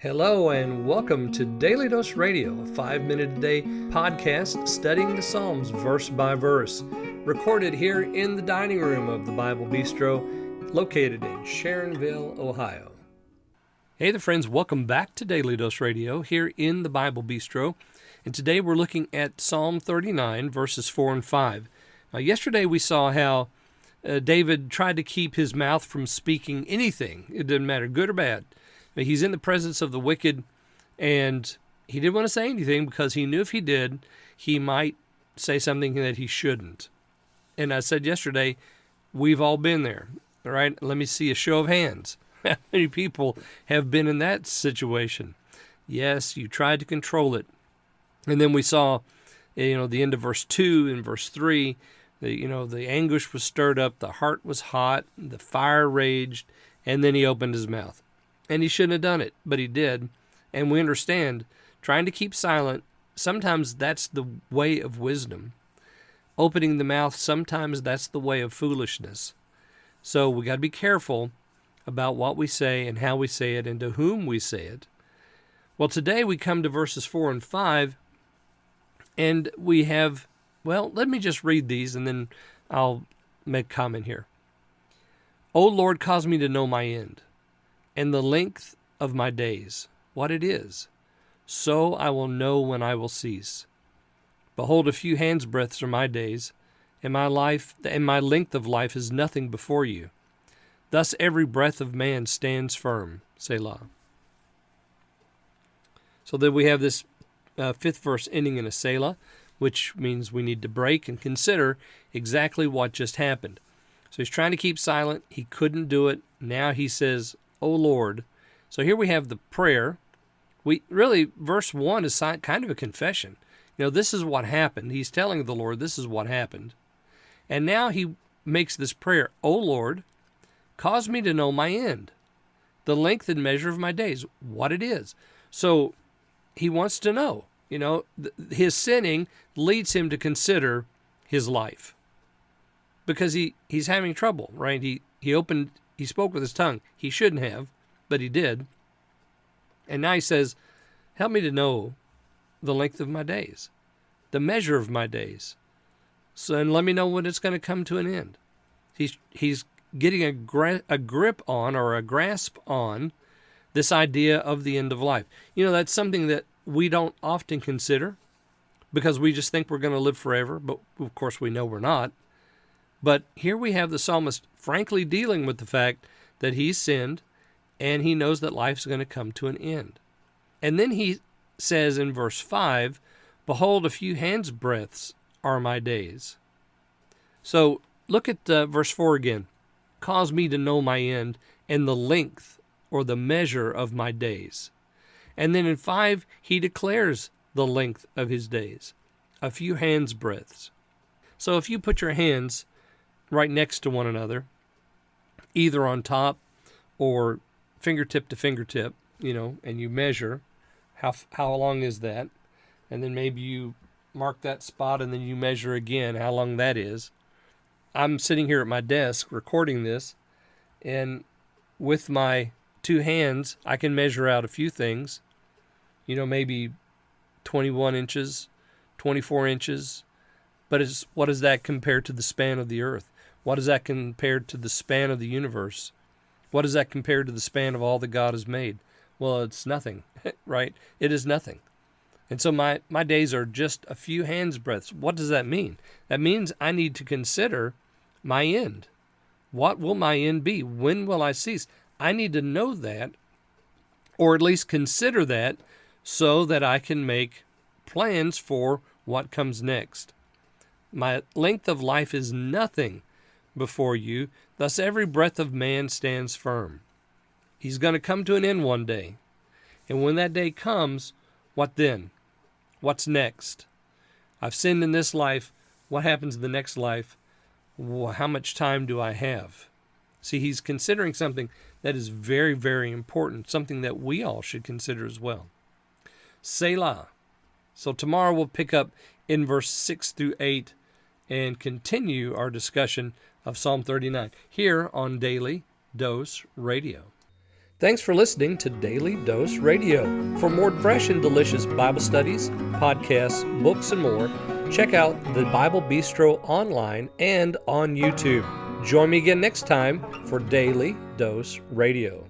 Hello and welcome to Daily Dose Radio, a 5-minute-a-day podcast studying the Psalms verse by verse, recorded here in the dining room of the Bible Bistro, located in Sharonville, Ohio. Hey there friends, welcome back to Daily Dose Radio here in the Bible Bistro, and today we're looking at Psalm 39 verses 4 and 5. Now yesterday we saw how David tried to keep his mouth from speaking anything, it didn't matter good or bad. He's in the presence of the wicked, and he didn't want to say anything because he knew if he did, he might say something that he shouldn't. And I said yesterday, we've all been there, all right? Let me see a show of hands. How many people have been in that situation? Yes, you tried to control it. And then we saw, the end of verse 2 and verse 3, the anguish was stirred up, the heart was hot, the fire raged, and then he opened his mouth. And he shouldn't have done it, but he did. And we understand, trying to keep silent, sometimes that's the way of wisdom. Opening the mouth, sometimes that's the way of foolishness. So we got to be careful about what we say and how we say it and to whom we say it. Well, today we come to verses 4 and 5, and we have, let me just read these and then I'll make a comment here. O Lord, cause me to know my end, and the length of my days, what it is, so I will know when I will cease. Behold, a few hands' breadths are my days, and my length of life is nothing before you. Thus every breath of man stands firm. Selah. So then we have this fifth verse ending in a Selah, which means we need to break and consider exactly what just happened. So he's trying to keep silent. He couldn't do it. Now he says, O Lord. So here we have the prayer. Verse 1 is kind of a confession. This is what happened. He's telling the Lord, this is what happened. And now he makes this prayer, O Lord, cause me to know my end, the length and measure of my days, what it is. So he wants to know, his sinning leads him to consider his life because he's having trouble, right? He spoke with his tongue. He shouldn't have, but he did. And now he says, help me to know the length of my days, the measure of my days. So, and let me know when it's going to come to an end. He's getting a grip on or a grasp on this idea of the end of life. That's something that we don't often consider because we just think we're going to live forever, but of course we know we're not. But here we have the psalmist frankly dealing with the fact that he's sinned and he knows that life's going to come to an end. And then he says in verse 5, behold, a few hands' breadths are my days. So look at verse 4 again. Cause me to know my end and the length or the measure of my days. And then in 5, he declares the length of his days. A few hands' breadths. So if you put your hands right next to one another, either on top or fingertip to fingertip, and you measure how long is that, and then maybe you mark that spot and then you measure again how long that is. I'm sitting here at my desk recording this, and with my two hands, I can measure out a few things, maybe 21 inches, 24 inches, but what is that compared to the span of the earth? What is that compared to the span of the universe? What is that compared to the span of all that God has made? Well, it's nothing, right? It is nothing. And so my days are just a few hands' breadths. What does that mean? That means I need to consider my end. What will my end be? When will I cease? I need to know that, or at least consider that, so that I can make plans for what comes next. My length of life is nothing before you, thus every breath of man stands firm. He's going to come to an end one day. And when that day comes, what then? What's next? I've sinned in this life. What happens in the next life? How much time do I have? See, he's considering something that is very, very important, something that we all should consider as well. Selah. So tomorrow we'll pick up in verse 6 through 8 and continue our discussion of Psalm 39 here on Daily Dose Radio. Thanks for listening to Daily Dose Radio. For more fresh and delicious Bible studies, podcasts, books, and more, check out the Bible Bistro online and on YouTube. Join me again next time for Daily Dose Radio.